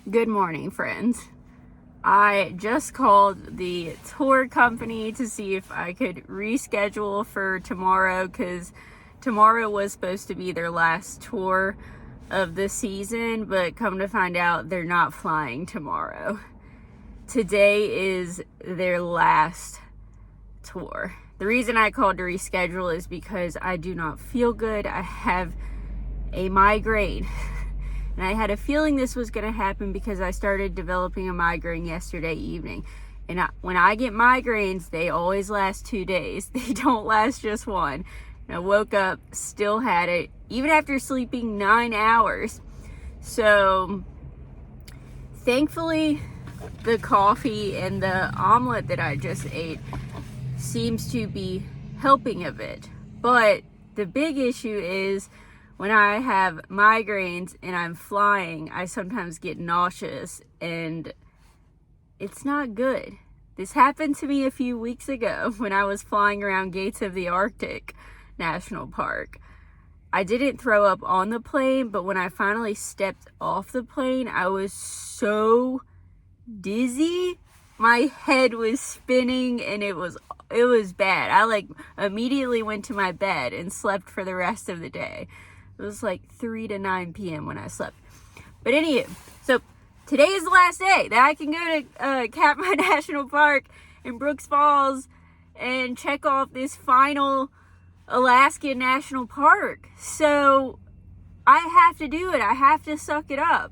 Good morning, friends. I just called the tour company to see if I could reschedule for tomorrow because tomorrow was supposed to be their last tour of the season, but come to find out they're not flying tomorrow. Today is their last tour. The reason I called to reschedule is because I do not feel good. I have a migraine. And I had a feeling this was going to happen because I started developing a migraine yesterday evening. And when I get migraines, they always last 2 days. They don't last just one. And I woke up, still had it, even after sleeping 9 hours. So, thankfully, the coffee and the omelet that I just ate seems to be helping a bit. But the big issue is, when I have migraines and I'm flying, I sometimes get nauseous, and it's not good. This happened to me a few weeks ago when I was flying around Gates of the Arctic National Park. I didn't throw up on the plane, but when I finally stepped off the plane, I was so dizzy. My head was spinning and it was bad. I immediately went to my bed and slept for the rest of the day. It was 3 to 9 p.m. when I slept. But anyway, so today is the last day that I can go to Katmai National Park in Brooks Falls and check off this final Alaskan National Park. So I have to do it. I have to suck it up.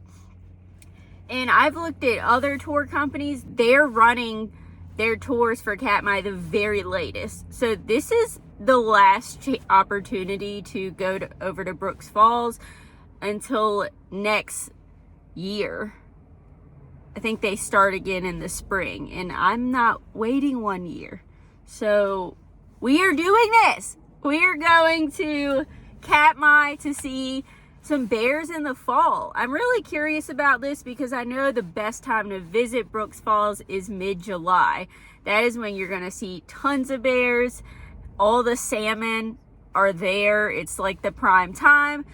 And I've looked at other tour companies. They're running their tours for Katmai the very latest. So this is the last opportunity to go over to Brooks Falls until next year. I think they start again in the spring, and I'm not waiting 1 year. So we are doing this. We are going to Katmai to see some bears in the fall. I'm really curious about this because I know the best time to visit Brooks Falls is mid-July. That is when you're going to see tons of bears. All the salmon are there. It's like the prime time.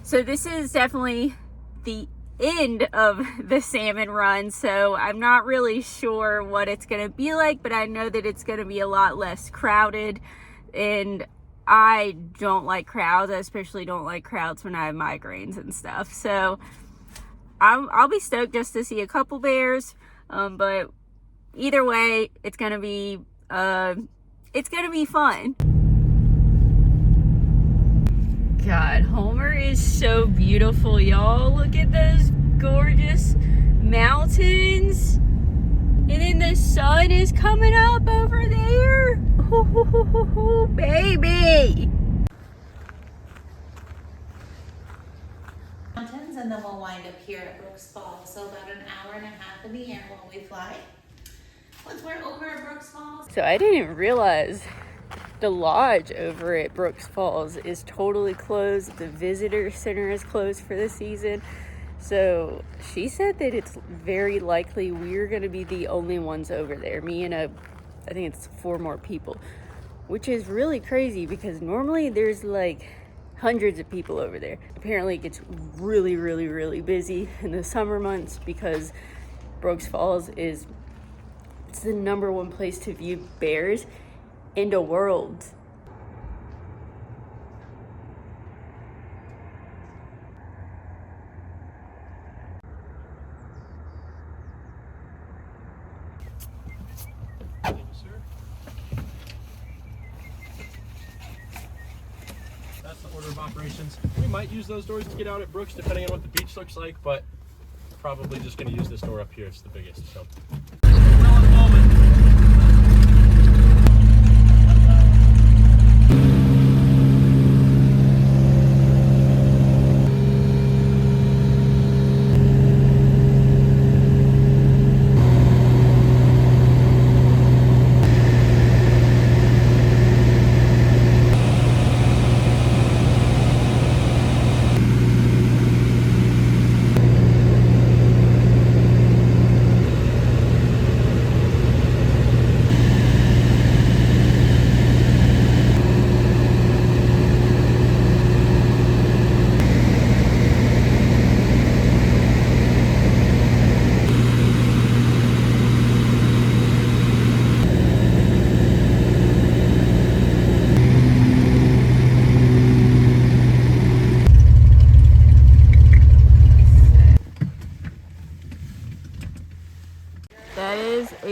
So this is definitely the end of the salmon run. So I'm not really sure what it's going to be like, but I know that it's going to be a lot less crowded. And I don't like crowds. I especially don't like crowds when I have migraines and stuff. So I'll be stoked just to see a couple bears. But either way, it's going to be fun. God, Homer is so beautiful, y'all. Look at those gorgeous mountains. And then the sun is coming up over there. Ooh, baby. Mountains, and then we'll wind up here at Brooks Falls. So about an hour and a half in the air while we fly. Once we're over at Brooks Falls. So I didn't realize the lodge over at Brooks Falls is totally closed. The visitor center is closed for the season. So she said that it's very likely we're going to be the only ones over there. Me and I think it's 4 more people, which is really crazy because normally there's hundreds of people over there. Apparently it gets really, really, really busy in the summer months because Brooks Falls it's the #1 place to view bears in the world. Thank you, sir. That's the order of operations. We might use those doors to get out at Brooks depending on what the beach looks like, but probably just going to use this door up here. It's the biggest. So.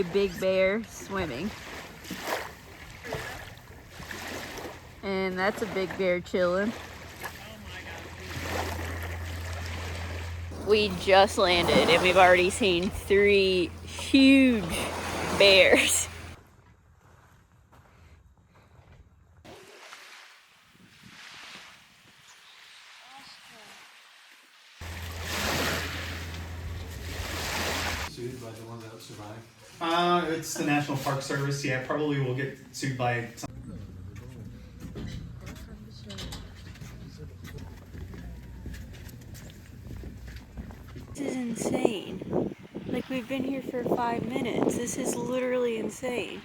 a big bear swimming. And that's a big bear chilling. We just landed and we've already seen 3 huge bears. Sued by the ones that survive? It's the National Park Service. Yeah, probably will get sued by some. This is insane. Like, we've been here for 5 minutes. This is literally insane.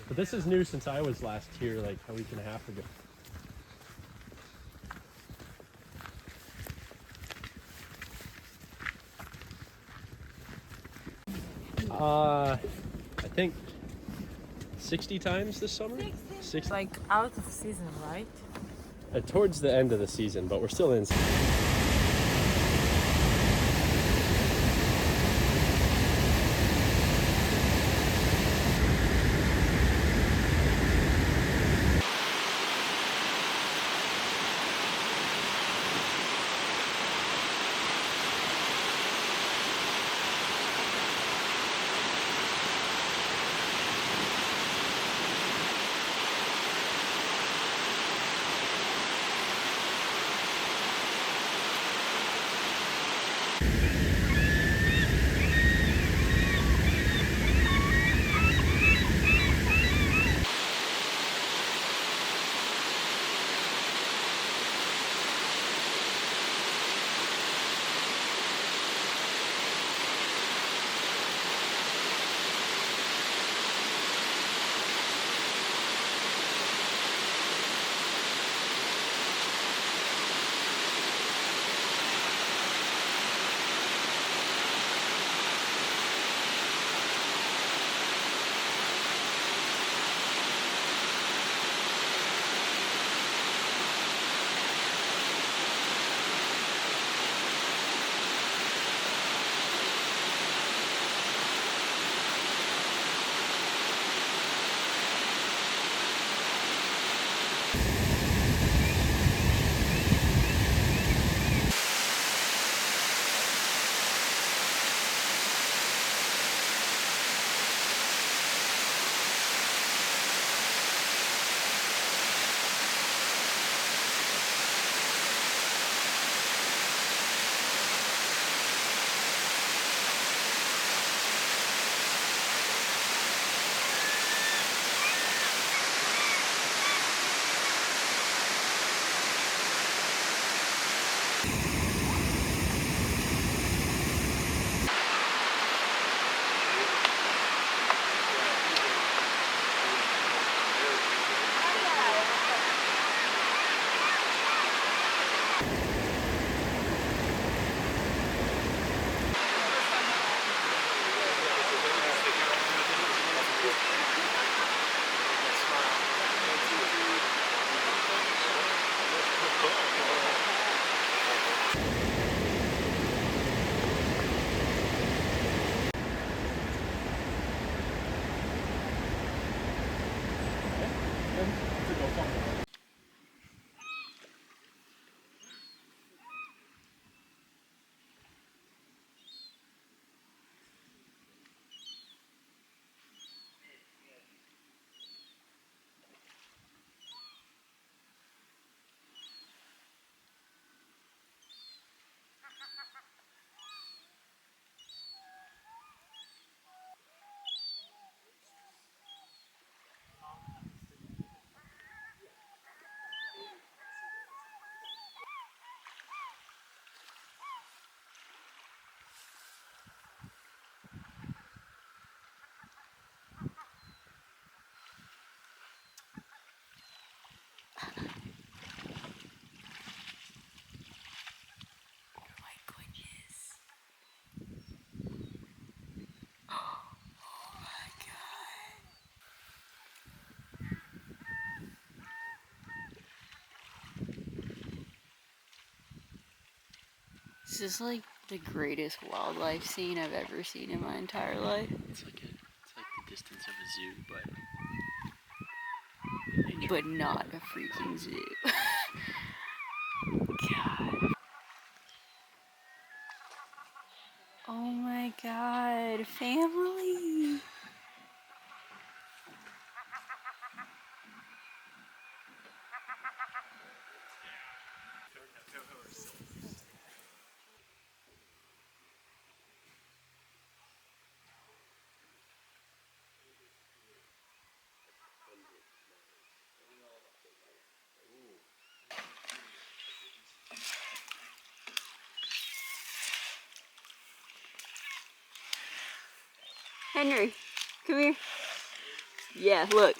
But this is new since I was last here like a week and a half ago. I think 60 times this summer. 60. Like out of season, right? Towards the end of the season, but we're still in. This is like the greatest wildlife scene I've ever seen in my entire life. It's like the distance of a zoo, But not a freaking zoo. God. Oh my god, family. Henry, come here. Yeah, look.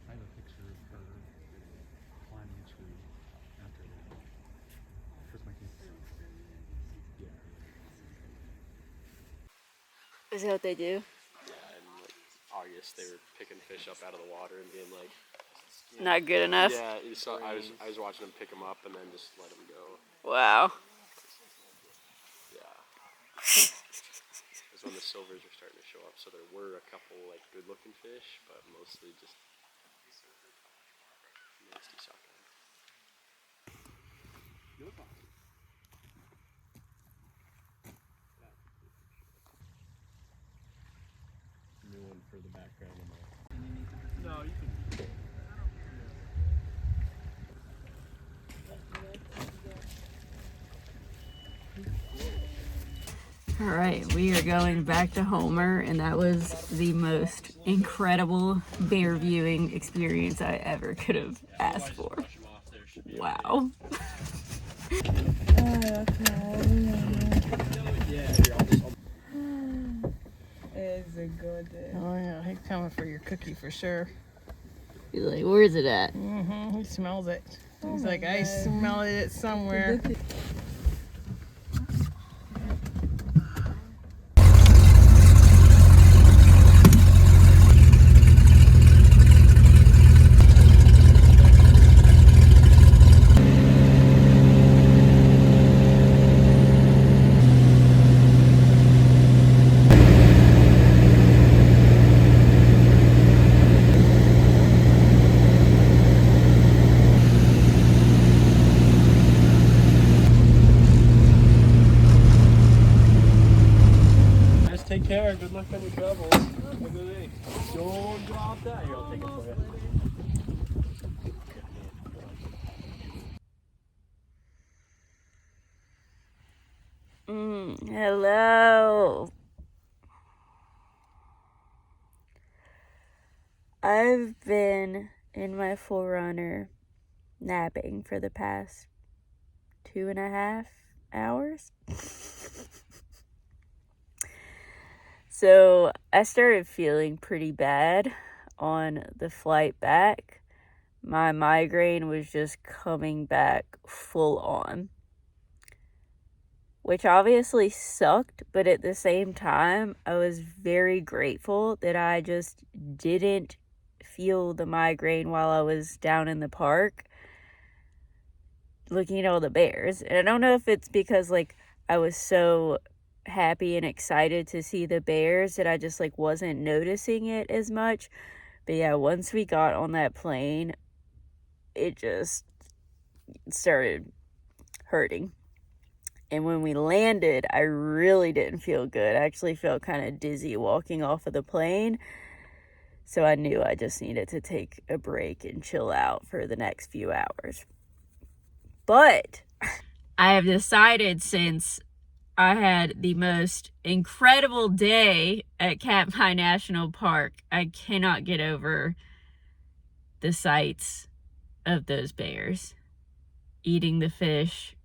I have a picture of her climbing a tree after that. First my kids. Yeah. Is that what they do? yeah, in like August they were picking fish up out of the water and being like, Not good enough? yeah. So I was watching them pick them up and then just let them go. Wow. Yeah. Because when the silvers were starting to show up, so there were a couple like good-looking fish, but mostly just nasty sockeye. New one for the background. No, you can. All right, we are going back to Homer, and that was the most incredible bear viewing experience I ever could have asked for. Wow. It's a good day. Oh yeah, he's coming for your cookie for sure. He's like, where's it at? He smells it. He's like, I smell it somewhere. Guys, take care. Good luck on your travels. Have a good day. Don't drop that. Here, I'll take it for you. Hello. I've been in my Forerunner napping for the past 2.5 hours. So I started feeling pretty bad on the flight back. My migraine was just coming back full on, which obviously sucked, but at the same time, I was very grateful that I just didn't feel the migraine while I was down in the park looking at all the bears. And I don't know if it's because, like, I was so happy and excited to see the bears that I just, like, wasn't noticing it as much. But yeah, once we got on that plane, it just started hurting. And when we landed, I really didn't feel good. I actually felt kind of dizzy walking off of the plane. So I knew I just needed to take a break and chill out for the next few hours. But I have decided, since I had the most incredible day at Katmai National Park, I cannot get over the sights of those bears eating the fish,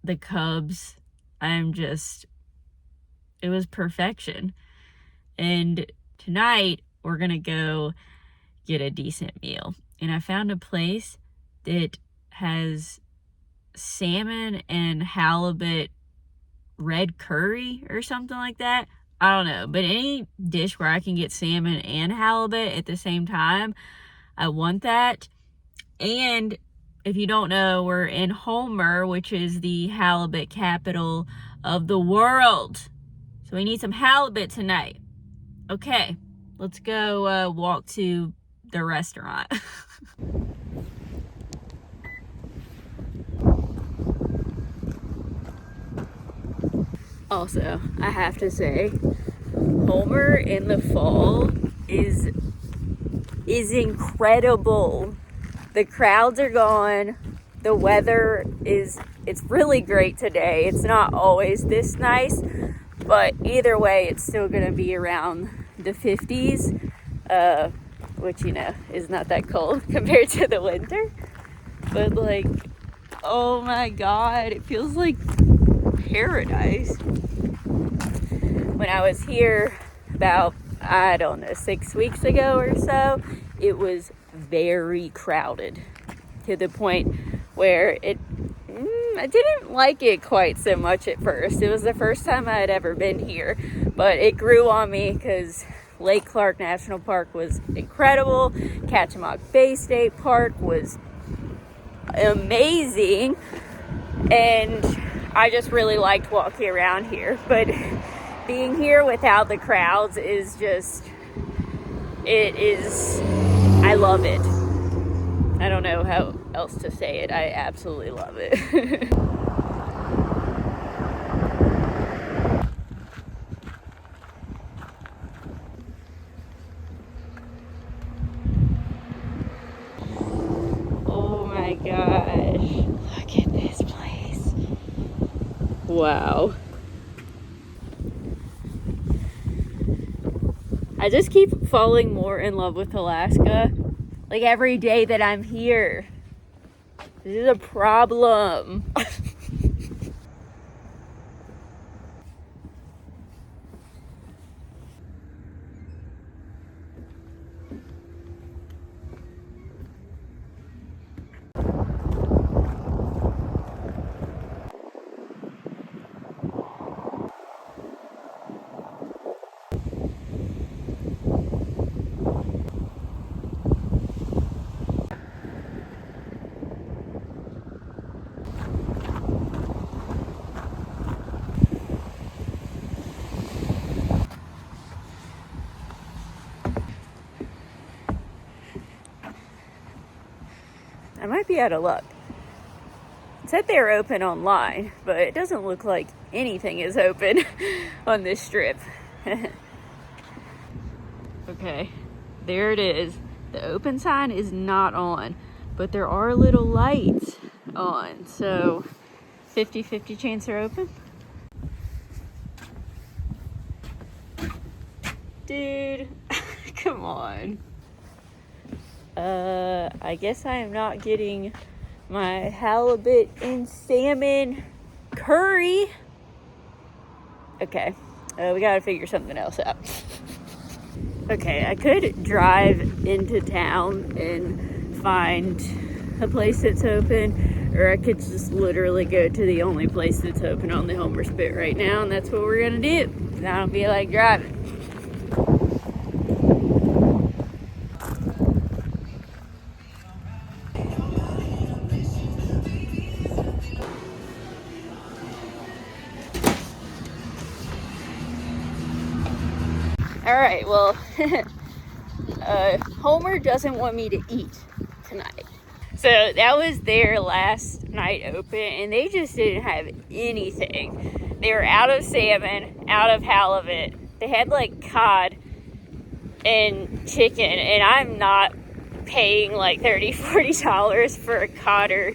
the cubs. It was perfection. And tonight we're gonna go get a decent meal. And I found a place that has salmon and halibut red curry or something like that. I don't know, but any dish where I can get salmon and halibut at the same time, I want that. And if you don't know, we're in Homer, which is the halibut capital of the world. So we need some halibut tonight. Okay, let's go walk to the restaurant. Also, I have to say, Homer in the fall is incredible. The crowds are gone. The weather it's really great today. It's not always this nice, but either way, it's still gonna be around the 50s, which, you know, is not that cold compared to the winter. But, like, oh my God, it feels like paradise. When I was here about, I don't know, 6 weeks ago or so, it was very crowded to the point where I didn't like it quite so much at first. It was the first time I had ever been here, but it grew on me because Lake Clark National Park was incredible. Katmai Bay State Park was amazing, and I just really liked walking around here. But being here without the crowds is just, I love it. I don't know how else to say it. I absolutely love it. Oh my gosh. Look at this place. Wow. I just keep falling more in love with Alaska. Like, every day that I'm here. This is a problem. I might be out of luck. It said they were open online, but it doesn't look like anything is open on this strip. Okay, there it is. The open sign is not on, but there are little lights on, so 50-50 chance they're open. Dude, come on. I guess I am not getting my halibut and salmon curry. Okay, we gotta figure something else out. Okay, I could drive into town and find a place that's open, or I could just literally go to the only place that's open on the Homer Spit right now, and that's what we're gonna do. I don't feel like driving. All right, well, Homer doesn't want me to eat tonight. So that was their last night open, and they just didn't have anything. They were out of salmon, out of halibut. They had like cod and chicken, and I'm not paying like $30-$40 for a cod or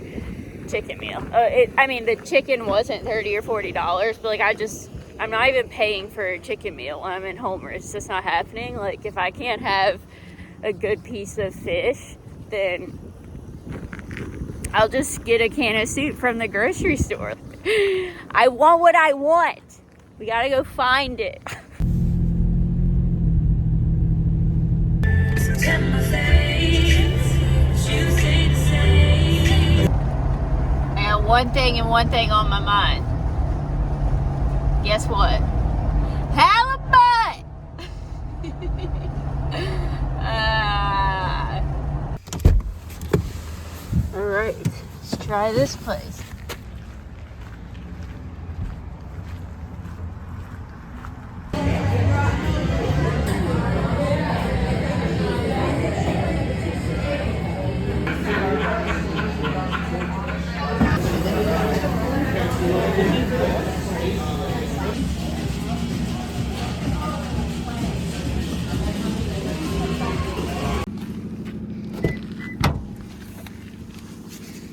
chicken meal. I mean, the chicken wasn't $30 or $40, but like I'm not even paying for a chicken meal when I'm in Homer. It's just not happening. Like, if I can't have a good piece of fish, then I'll just get a can of soup from the grocery store. I want what I want. We gotta go find it. I got one thing and one thing on my mind. Guess what? Halibut! Alright, let's try this place.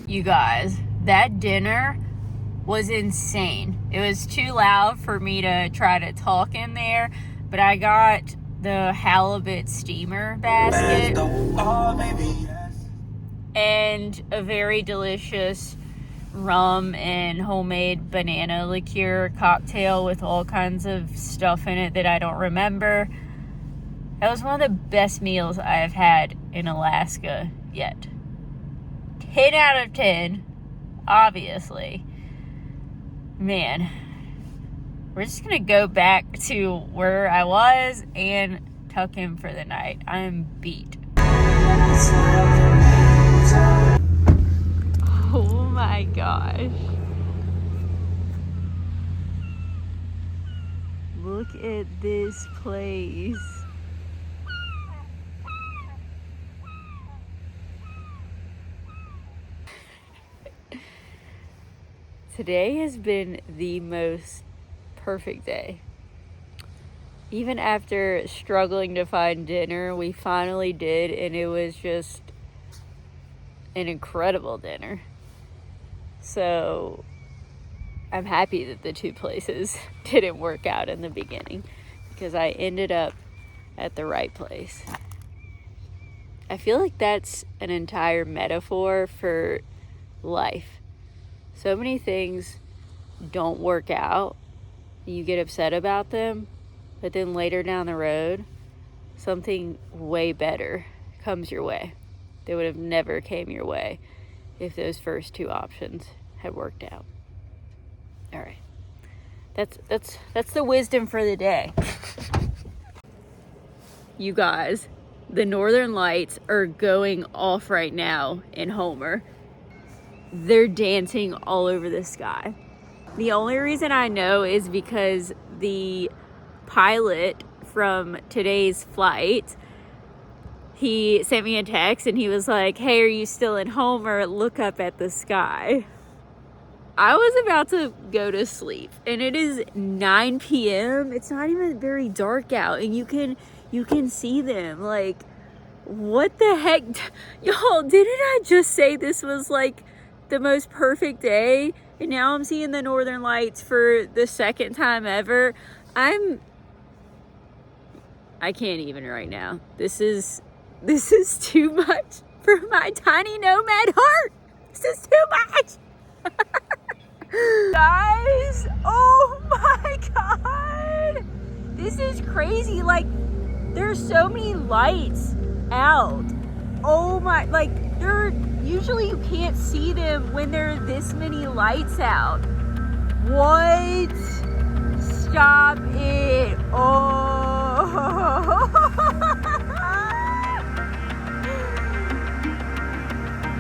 You guys, that dinner was insane. It was too loud for me to try to talk in there, but I got the halibut steamer basket and a very delicious rum and homemade banana liqueur cocktail with all kinds of stuff in it that I don't remember. That was one of the best meals I have had in Alaska yet. 10 out of 10, obviously. Man, we're just gonna go back to where I was and tuck in for the night. I'm beat. Oh my gosh. Look at this place. Today has been the most perfect day. Even after struggling to find dinner, we finally did, and it was just an incredible dinner. So I'm happy that the two places didn't work out in the beginning, because I ended up at the right place. I feel like that's an entire metaphor for life. So many things don't work out. You get upset about them, but then later down the road, something way better comes your way that would have never came your way if those first two options had worked out. All right. That's the wisdom for the day. You guys, the northern lights are going off right now in Homer. They're dancing all over the sky. The only reason I know is because the pilot from today's flight, he sent me a text and he was like, hey, are you still in Homer? Look up at the sky. I was about to go to sleep and it is 9 p.m. It's not even very dark out and you can see them. Like, what the heck? Y'all, didn't I just say this was like the most perfect day? And now I'm seeing the Northern Lights for the second time ever. I can't even right now. This is too much for my tiny nomad heart. This is too much. Guys, oh my God. This is crazy. Like, there's so many lights out. Oh my, like, usually you can't see them when there are this many lights out. What? Stop it. Oh.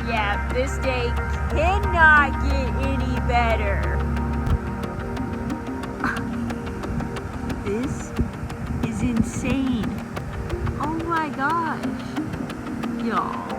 Yeah, this day cannot get any better. This is insane. Oh my gosh. Y'all.